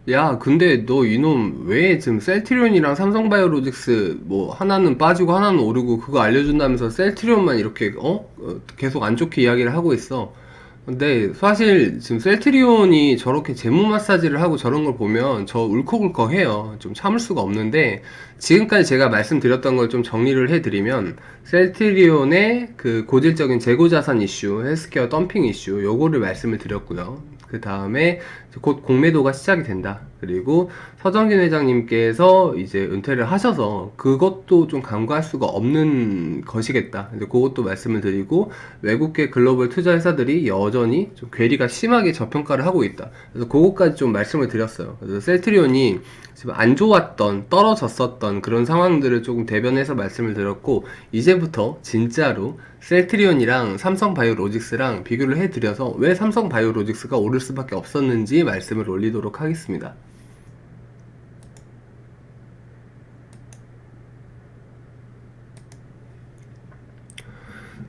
야, 근데 너 이놈 왜 지금 셀트리온이랑 삼성바이오로직스 뭐 하나는 빠지고 하나는 오르고 그거 알려준다면서 셀트리온만 이렇게 계속 안 좋게 이야기를 하고 있어. 근데 사실 지금 셀트리온이 저렇게 재무 마사지를 하고 저런 걸 보면 저 울컥울컥해요. 좀 참을 수가 없는데 지금까지 제가 말씀드렸던 걸 좀 정리를 해드리면 셀트리온의 그 고질적인 재고자산 이슈, 헬스케어 덤핑 이슈 요거를 말씀을 드렸고요. 그 다음에 곧 공매도가 시작이 된다. 그리고 서정진 회장님께서 이제 은퇴를 하셔서 그것도 좀 간과할 수가 없는 것이겠다. 이제 그것도 말씀을 드리고 외국계 글로벌 투자 회사들이 여전히 좀 괴리가 심하게 저평가를 하고 있다. 그래서 그것까지 좀 말씀을 드렸어요. 그래서 셀트리온이 지금 안 좋았던, 떨어졌었던 그런 상황들을 조금 대변해서 말씀을 드렸고, 이제부터 진짜로 셀트리온이랑 삼성바이오로직스랑 비교를 해드려서 왜 삼성바이오로직스가 오를 수밖에 없었는지 말씀을 올리도록 하겠습니다.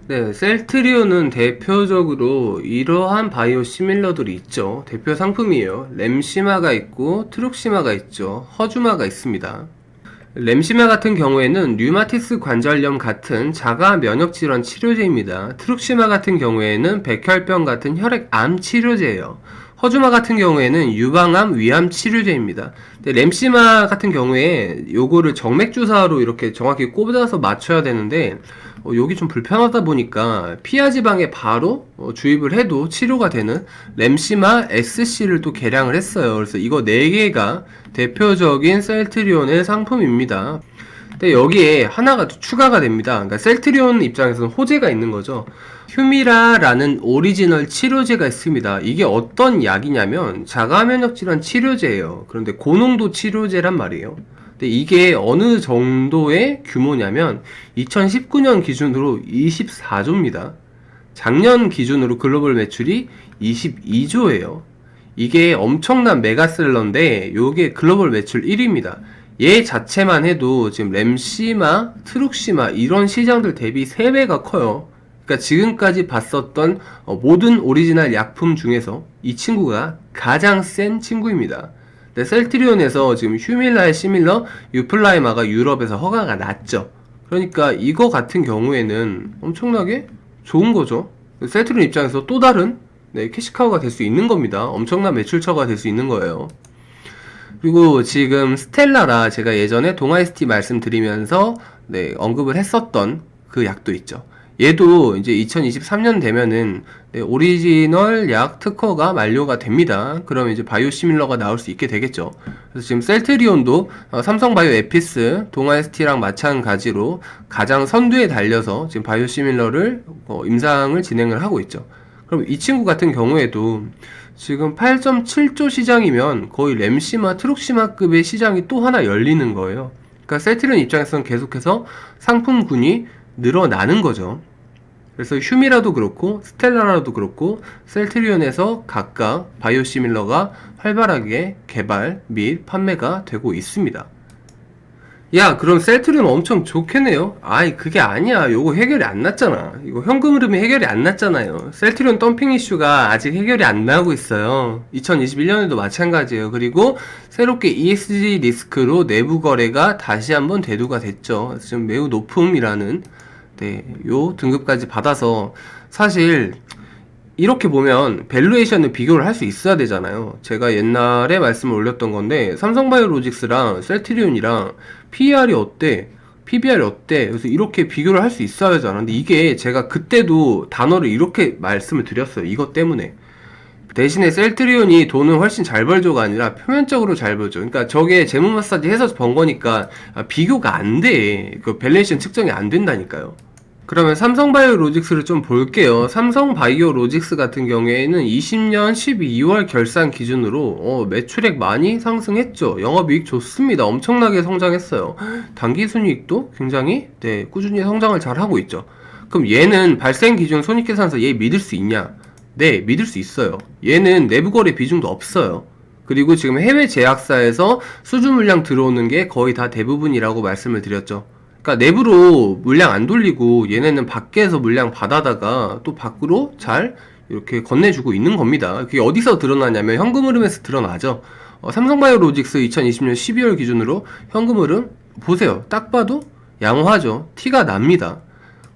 네, 셀트리온은 대표적으로 이러한 바이오 시밀러들이 있죠. 대표 상품이에요. 램시마가 있고 트룩시마가 있죠. 허주마가 있습니다. 램시마 같은 경우에는 류마티스 관절염 같은 자가 면역 질환 치료제입니다. 트룩시마 같은 경우에는 백혈병 같은 혈액암 치료제예요. 허주마 같은 경우에는 유방암 위암 치료제입니다. 근데 램시마 같은 경우에 요거를 정맥 주사로 이렇게 정확히 꼽아서 맞춰야 되는데 여기 좀 불편하다 보니까 피하 지방에 바로 주입을 해도 치료가 되는 램시마 SC를 또 개량을 했어요. 그래서 이거 4개가 대표적인 셀트리온의 상품입니다. 근데 여기에 하나가 또 추가가 됩니다. 그러니까 셀트리온 입장에서는 호재가 있는 거죠. 휴미라라는 오리지널 치료제가 있습니다. 이게 어떤 약이냐면 자가면역질환 치료제예요. 그런데 고농도 치료제란 말이에요. 근데 이게 어느 정도의 규모냐면 2019년 기준으로 24조입니다. 작년 기준으로 글로벌 매출이 22조예요. 이게 엄청난 메가셀러인데 요게 글로벌 매출 1위입니다. 얘 자체만 해도 지금 램시마, 트룩시마 이런 시장들 대비 3배가 커요. 그러니까 지금까지 봤었던 모든 오리지널 약품 중에서 이 친구가 가장 센 친구입니다. 근데 셀트리온에서 지금 휴밀라의 시밀러, 유플라이마가 유럽에서 허가가 났죠. 그러니까 이거 같은 경우에는 엄청나게 좋은 거죠. 셀트리온 입장에서 또 다른 캐시카우가 될 수 있는 겁니다. 엄청난 매출처가 될 수 있는 거예요. 그리고 지금 스텔라라 제가 예전에 동아이스티 말씀드리면서 언급을 했었던 그 약도 있죠. 얘도 이제 2023년 되면은 오리지널 약 특허가 만료가 됩니다. 그러면 이제 바이오시밀러가 나올 수 있게 되겠죠. 그래서 지금 셀트리온도 삼성바이오 에피스, 동아이스티랑 마찬가지로 가장 선두에 달려서 지금 바이오시밀러를 임상을 진행을 하고 있죠. 그럼 이 친구 같은 경우에도 지금 8.7조 시장이면 거의 램시마, 트룩시마급의 시장이 또 하나 열리는 거예요. 그러니까 셀트리온 입장에서는 계속해서 상품군이 늘어나는 거죠. 그래서 휴미라도 그렇고 스텔라라도 그렇고 셀트리온에서 각각 바이오시밀러가 활발하게 개발 및 판매가 되고 있습니다. 야, 그럼 셀트리온 엄청 좋겠네요. 아이, 그게 아니야. 요거 해결이 안 났잖아. 이거 현금 흐름이 해결이 안 났잖아요. 셀트리온 덤핑 이슈가 아직 해결이 안 나고 있어요. 2021년에도 마찬가지예요. 그리고 새롭게 ESG 리스크로 내부 거래가 다시 한번 대두가 됐죠. 지금 매우 높음이라는 요 등급까지 받아서 사실 이렇게 보면 밸류에이션을 비교를 할 수 있어야 되잖아요. 제가 옛날에 말씀을 올렸던 건데 삼성바이오로직스랑 셀트리온이랑 PER이 어때? PBR이 어때? 그래서 이렇게 비교를 할 수 있어야 하잖아. 근데 이게 제가 그때도 단어를 이렇게 말씀을 드렸어요. 이것 때문에. 대신에 셀트리온이 돈을 훨씬 잘 벌죠가 아니라 표면적으로 잘 벌죠. 그러니까 저게 재무 마사지 해서 번 거니까 비교가 안 돼. 그 밸류에이션 측정이 안 된다니까요. 그러면 삼성바이오로직스를 좀 볼게요. 삼성바이오로직스 같은 경우에는 20년 12월 결산 기준으로 매출액 많이 상승했죠. 영업이익 좋습니다. 엄청나게 성장했어요. 당기순이익도 굉장히 꾸준히 성장을 잘 하고 있죠. 그럼 얘는 발생 기준 손익계산서 얘 믿을 수 있냐? 네, 믿을 수 있어요. 얘는 내부거래 비중도 없어요. 그리고 지금 해외 제약사에서 수주 물량 들어오는 게 거의 다 대부분이라고 말씀을 드렸죠. 그러니까 내부로 물량 안 돌리고 얘네는 밖에서 물량 받아다가 또 밖으로 잘 이렇게 건네주고 있는 겁니다. 그게 어디서 드러나냐면 현금 흐름에서 드러나죠. 삼성바이오로직스 2020년 12월 기준으로 현금 흐름 보세요. 딱 봐도 양호하죠. 티가 납니다.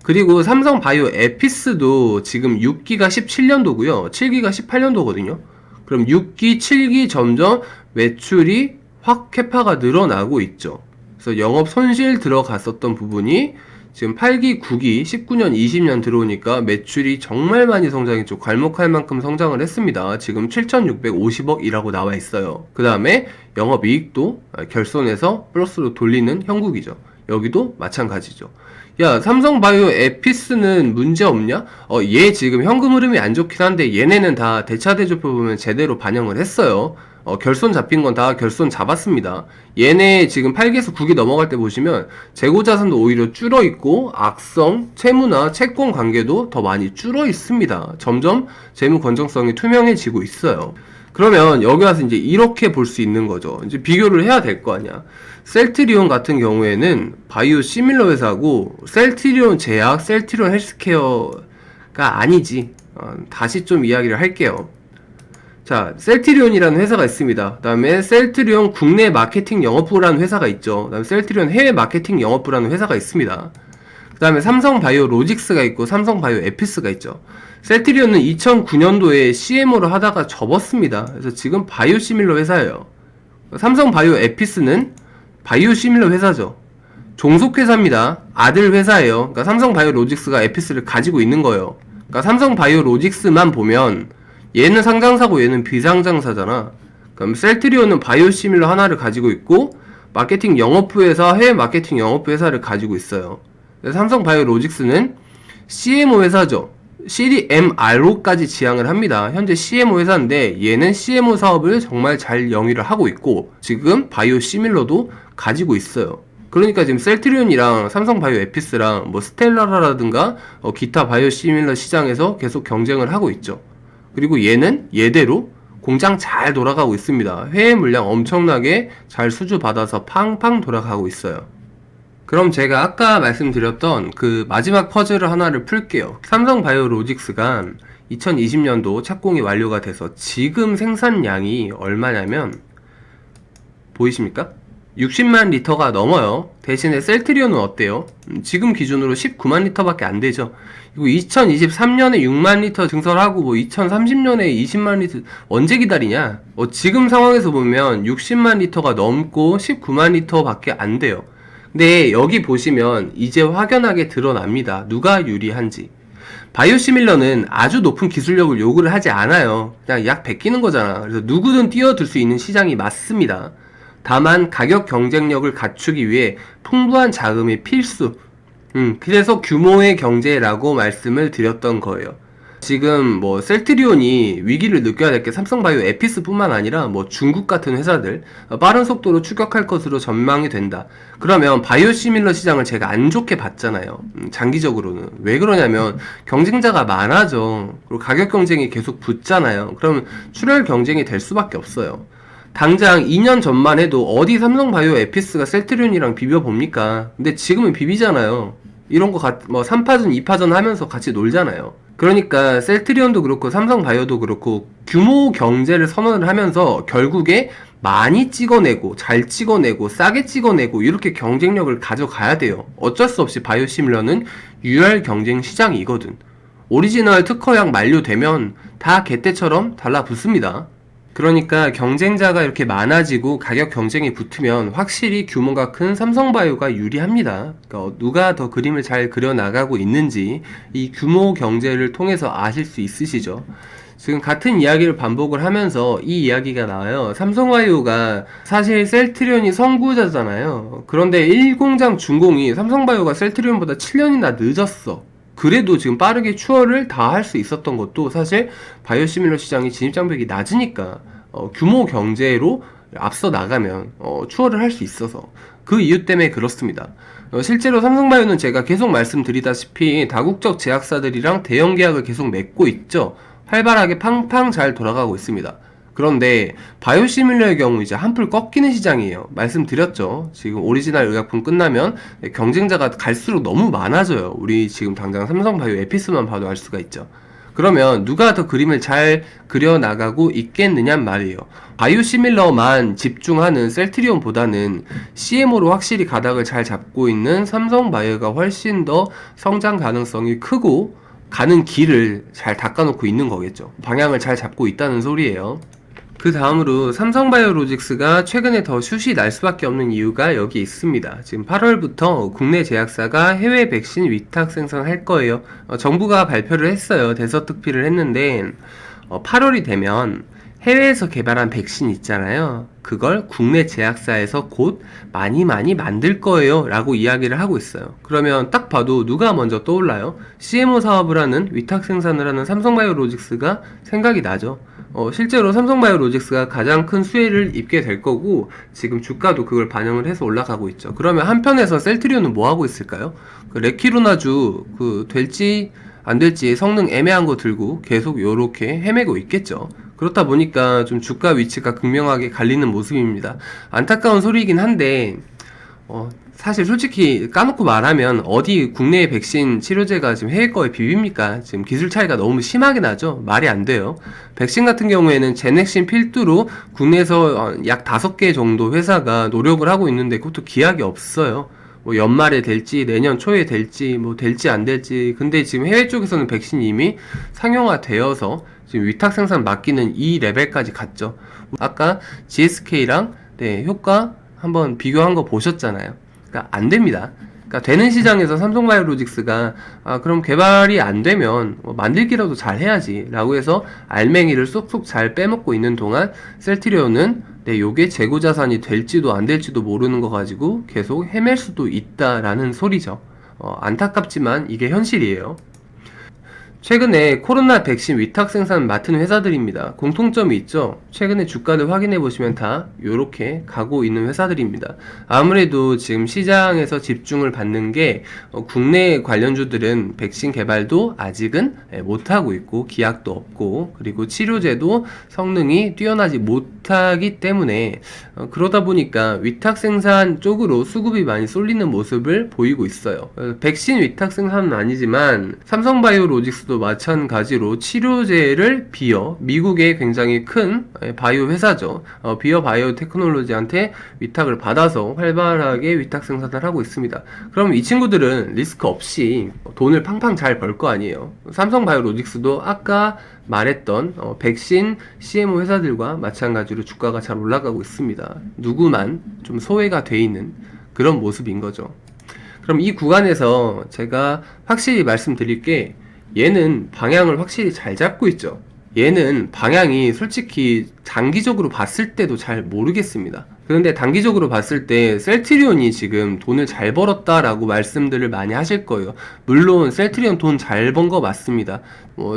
그리고 삼성바이오 에피스도 지금 6기가 17년도고요. 7기가 18년도거든요. 그럼 6기, 7기 점점 매출이 확 캐파가 늘어나고 있죠. 그래서 영업 손실 들어갔었던 부분이 지금 8기, 9기, 19년, 20년 들어오니까 매출이 정말 많이 성장했죠. 괄목할 만큼 성장을 했습니다. 지금 7,650억이라고 나와 있어요. 그 다음에 영업이익도 결손에서 플러스로 돌리는 형국이죠. 여기도 마찬가지죠. 야, 삼성바이오 에피스는 문제 없냐? 얘 지금 현금 흐름이 안 좋긴 한데 얘네는 다 대차대조표 보면 제대로 반영을 했어요. 결손 잡힌 건 다 결손 잡았습니다. 얘네 지금 8기에서 9기 넘어갈 때 보시면 재고자산도 오히려 줄어 있고 악성, 채무나 채권 관계도 더 많이 줄어 있습니다. 점점 재무 건전성이 투명해지고 있어요. 그러면 여기 와서 이제 이렇게 볼 수 있는 거죠. 이제 비교를 해야 될 거 아니야. 셀트리온 같은 경우에는 바이오 시밀러 회사고 셀트리온 제약, 셀트리온 헬스케어가 아니지. 다시 좀 이야기를 할게요. 자, 셀트리온이라는 회사가 있습니다. 그 다음에 셀트리온 국내 마케팅 영업부라는 회사가 있죠. 그 다음에 셀트리온 해외 마케팅 영업부라는 회사가 있습니다. 그 다음에 삼성바이오 로직스가 있고 삼성바이오 에피스가 있죠. 셀트리온은 2009년도에 CMO로 하다가 접었습니다. 그래서 지금 바이오시밀러 회사예요. 삼성바이오 에피스는 바이오시밀러 회사죠. 종속회사입니다. 아들 회사예요. 그러니까 삼성바이오 로직스가 에피스를 가지고 있는 거예요. 그러니까 삼성바이오 로직스만 보면 얘는 상장사고 얘는 비상장사잖아. 그럼 셀트리온은 바이오시밀러 하나를 가지고 있고 마케팅 영업부회사, 해외 마케팅 영업부 회사를 가지고 있어요. 삼성바이오로직스는 CMO 회사죠. CDMR로까지 지향을 합니다. 현재 CMO 회사인데 얘는 CMO 사업을 정말 잘 영위를 하고 있고 지금 바이오시밀러도 가지고 있어요. 그러니까 지금 셀트리온이랑 삼성바이오 에피스랑 뭐 스텔라라든가 기타 바이오시밀러 시장에서 계속 경쟁을 하고 있죠. 그리고 얘는 얘대로 공장 잘 돌아가고 있습니다. 해외 물량 엄청나게 잘 수주받아서 팡팡 돌아가고 있어요. 그럼 제가 아까 말씀드렸던 그 마지막 퍼즐을 하나를 풀게요. 삼성바이오로직스가 2020년도 착공이 완료가 돼서 지금 생산량이 얼마냐면 보이십니까? 60만 리터가 넘어요. 대신에 셀트리온은 어때요? 지금 기준으로 19만 리터밖에 안 되죠. 그리고 2023년에 6만 리터 증설하고 뭐 2030년에 20만 리터 언제 기다리냐? 지금 상황에서 보면 60만 리터가 넘고 19만 리터밖에 안 돼요. 근데 여기 보시면 이제 확연하게 드러납니다. 누가 유리한지. 바이오시밀러는 아주 높은 기술력을 요구를 하지 않아요. 그냥 약 베끼는 거잖아. 그래서 누구든 뛰어들 수 있는 시장이 맞습니다. 다만 가격 경쟁력을 갖추기 위해 풍부한 자금이 필수. 그래서 규모의 경제라고 말씀을 드렸던 거예요. 지금 뭐 셀트리온이 위기를 느껴야 될 게 삼성바이오 에피스 뿐만 아니라 뭐 중국 같은 회사들 빠른 속도로 추격할 것으로 전망이 된다. 그러면 바이오시밀러 시장을 제가 안 좋게 봤잖아요. 장기적으로는. 왜 그러냐면 경쟁자가 많아져. 그리고 가격 경쟁이 계속 붙잖아요. 그러면 출혈 경쟁이 될 수밖에 없어요. 당장 2년 전만 해도 어디 삼성바이오 에피스가 셀트리온이랑 비벼봅니까? 근데 지금은 비비잖아요. 이런 거 뭐 3파전, 2파전 하면서 같이 놀잖아요. 그러니까 셀트리온도 그렇고 삼성바이오도 그렇고 규모 경제를 선언을 하면서 결국에 많이 찍어내고 잘 찍어내고 싸게 찍어내고 이렇게 경쟁력을 가져가야 돼요. 어쩔 수 없이 바이오시밀러는 유혈 경쟁 시장이거든. 오리지널 특허약 만료되면 다 개떼처럼 달라붙습니다. 그러니까 경쟁자가 이렇게 많아지고 가격 경쟁이 붙으면 확실히 규모가 큰 삼성바이오가 유리합니다. 그러니까 누가 더 그림을 잘 그려나가고 있는지 이 규모 경제를 통해서 아실 수 있으시죠. 지금 같은 이야기를 반복을 하면서 이 이야기가 나와요. 삼성바이오가 사실 셀트리온이 선구자잖아요. 그런데 1공장 준공이 삼성바이오가 셀트리온보다 7년이나 늦었어. 그래도 지금 빠르게 추월을 다 할 수 있었던 것도 사실 바이오시밀러 시장이 진입장벽이 낮으니까 규모 경제로 앞서 나가면 추월을 할 수 있어서 그 이유 때문에 그렇습니다. 실제로 삼성바이오는 제가 계속 말씀드리다시피 다국적 제약사들이랑 대형 계약을 계속 맺고 있죠. 활발하게 팡팡 잘 돌아가고 있습니다. 그런데 바이오시밀러의 경우 이제 한풀 꺾이는 시장이에요. 말씀드렸죠. 지금 오리지널 의약품 끝나면 경쟁자가 갈수록 너무 많아져요. 우리 지금 당장 삼성바이오 에피스만 봐도 알 수가 있죠. 그러면 누가 더 그림을 잘 그려나가고 있겠느냔 말이에요. 바이오시밀러만 집중하는 셀트리온보다는 CMO로 확실히 가닥을 잘 잡고 있는 삼성바이오가 훨씬 더 성장 가능성이 크고 가는 길을 잘 닦아놓고 있는 거겠죠. 방향을 잘 잡고 있다는 소리예요. 그 다음으로 삼성바이오로직스가 최근에 더 슛이 날 수밖에 없는 이유가 여기 있습니다. 지금 8월부터 국내 제약사가 해외 백신 위탁 생산할 거예요. 정부가 발표를 했어요. 대서특필을 했는데 8월이 되면 해외에서 개발한 백신 있잖아요. 그걸 국내 제약사에서 곧 많이 만들 거예요 라고 이야기를 하고 있어요. 그러면 딱 봐도 누가 먼저 떠올라요? CMO 사업을 하는 위탁 생산을 하는 삼성바이오로직스가 생각이 나죠. 실제로 삼성바이오로직스가 가장 큰 수혜를 입게 될 거고 지금 주가도 그걸 반영을 해서 올라가고 있죠. 그러면 한편에서 셀트리온은 뭐 하고 있을까요? 레키로나주 될지 안 될지 성능 애매한 거 들고 계속 요렇게 헤매고 있겠죠. 그렇다 보니까 좀 주가 위치가 극명하게 갈리는 모습입니다. 안타까운 소리이긴 한데 사실 솔직히 까놓고 말하면 어디 국내의 백신 치료제가 지금 해외 거에 비빕니까? 지금 기술 차이가 너무 심하게 나죠? 말이 안 돼요. 백신 같은 경우에는 제넥신 필두로 국내에서 약 5개 정도 회사가 노력을 하고 있는데 그것도 기약이 없어요. 뭐 연말에 될지 내년 초에 될지 뭐 될지 안 될지. 근데 지금 해외 쪽에서는 백신이 이미 상용화 되어서 지금 위탁 생산 맡기는 이 레벨까지 갔죠. 아까 GSK랑 효과 한번 비교한 거 보셨잖아요. 그러니까 안 됩니다. 그러니까 되는 시장에서 삼성바이오로직스가 그럼 개발이 안 되면 만들기라도 잘 해야지 라고 해서 알맹이를 쏙쏙 잘 빼먹고 있는 동안 셀트리온은 요게 재고자산이 될지도 안 될지도 모르는 거 가지고 계속 헤맬 수도 있다라는 소리죠. 안타깝지만 이게 현실이에요. 최근에 코로나 백신 위탁 생산 맡은 회사들입니다. 공통점이 있죠. 최근에 주가를 확인해 보시면 다 요렇게 가고 있는 회사들입니다. 아무래도 지금 시장에서 집중을 받는 게 국내 관련주들은 백신 개발도 아직은 못하고 있고 기약도 없고 그리고 치료제도 성능이 뛰어나지 못하기 때문에 그러다 보니까 위탁 생산 쪽으로 수급이 많이 쏠리는 모습을 보이고 있어요. 백신 위탁 생산은 아니지만 삼성바이오로직스 마찬가지로 치료제를 미국의 굉장히 큰 바이오 회사죠. 비어 바이오 테크놀로지한테 위탁을 받아서 활발하게 위탁 생산을 하고 있습니다. 그럼 이 친구들은 리스크 없이 돈을 팡팡 잘 벌 거 아니에요. 삼성바이오로직스도 아까 말했던 백신 CMO 회사들과 마찬가지로 주가가 잘 올라가고 있습니다. 누구만 좀 소외가 돼 있는 그런 모습인 거죠. 그럼 이 구간에서 제가 확실히 말씀드릴 게 얘는 방향을 확실히 잘 잡고 있죠. 얘는 방향이 솔직히 장기적으로 봤을 때도 잘 모르겠습니다. 그런데 단기적으로 봤을 때 셀트리온이 지금 돈을 잘 벌었다라고 말씀들을 많이 하실 거예요. 물론 셀트리온 돈 잘 번 거 맞습니다.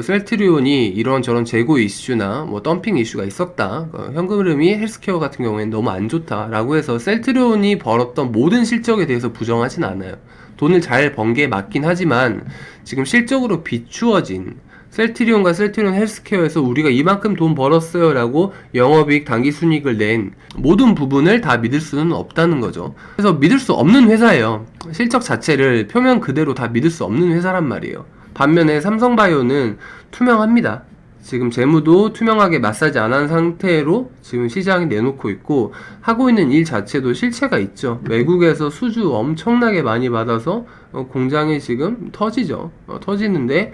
셀트리온이 이런저런 재고 이슈나 덤핑 이슈가 있었다. 현금 흐름이 헬스케어 같은 경우에는 너무 안 좋다라고 해서 셀트리온이 벌었던 모든 실적에 대해서 부정하진 않아요. 돈을 잘 번 게 맞긴 하지만 지금 실적으로 비추어진 셀트리온과 셀트리온 헬스케어에서 우리가 이만큼 돈 벌었어요 라고 영업이익 당기순이익을 낸 모든 부분을 다 믿을 수는 없다는 거죠. 그래서 믿을 수 없는 회사예요. 실적 자체를 표면 그대로 다 믿을 수 없는 회사란 말이에요. 반면에 삼성바이오는 투명합니다. 지금 재무도 투명하게 마사지 안 한 상태로 지금 시장에 내놓고 있고 하고 있는 일 자체도 실체가 있죠. 외국에서 수주 엄청나게 많이 받아서 공장이 지금 터지죠. 터지는데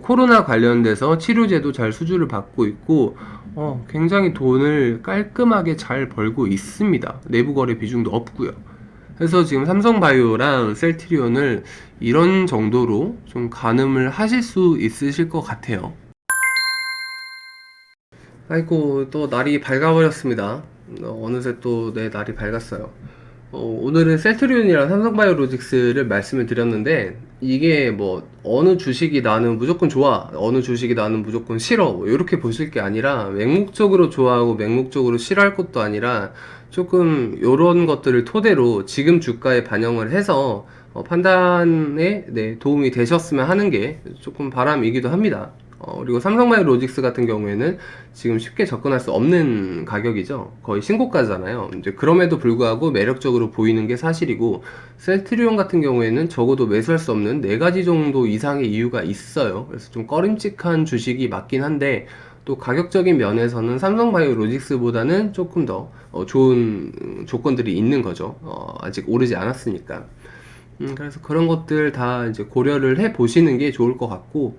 코로나 관련돼서 치료제도 잘 수주를 받고 있고 굉장히 돈을 깔끔하게 잘 벌고 있습니다. 내부 거래 비중도 없고요. 그래서 지금 삼성바이오랑 셀트리온을 이런 정도로 좀 가늠을 하실 수 있으실 것 같아요. 아이고 또 날이 밝아버렸습니다. 어느새 또 내 날이 밝았어요. 오늘은 셀트리온이랑 삼성바이오로직스를 말씀을 드렸는데 이게 어느 주식이 나는 무조건 좋아, 어느 주식이 나는 무조건 싫어 이렇게 보실 게 아니라 맹목적으로 좋아하고 맹목적으로 싫어할 것도 아니라 조금 요런 것들을 토대로 지금 주가에 반영을 해서 판단에 도움이 되셨으면 하는 게 조금 바람이기도 합니다. 그리고 삼성바이오로직스 같은 경우에는 지금 쉽게 접근할 수 없는 가격이죠. 거의 신고가잖아요. 이제 그럼에도 불구하고 매력적으로 보이는 게 사실이고, 셀트리온 같은 경우에는 적어도 매수할 수 없는 4가지 정도 이상의 이유가 있어요. 그래서 좀 꺼림칙한 주식이 맞긴 한데, 또 가격적인 면에서는 삼성바이오로직스보다는 조금 더 좋은 조건들이 있는 거죠. 아직 오르지 않았으니까. 그래서 그런 것들 다 이제 고려를 해 보시는 게 좋을 것 같고,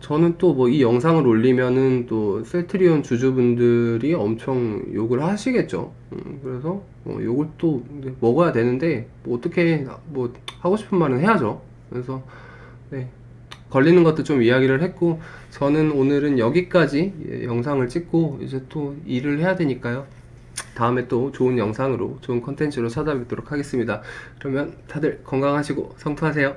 저는 또 뭐 이 영상을 올리면은 또 셀트리온 주주분들이 엄청 욕을 하시겠죠. 그래서 욕을 또 먹어야 되는데, 뭐 어떻게 뭐 하고 싶은 말은 해야죠. 그래서 네, 걸리는 것도 좀 이야기를 했고, 저는 오늘은 여기까지 영상을 찍고 이제 또 일을 해야 되니까요. 다음에 또 좋은 영상으로, 좋은 컨텐츠로 찾아뵙도록 하겠습니다. 그러면 다들 건강하시고 성투하세요.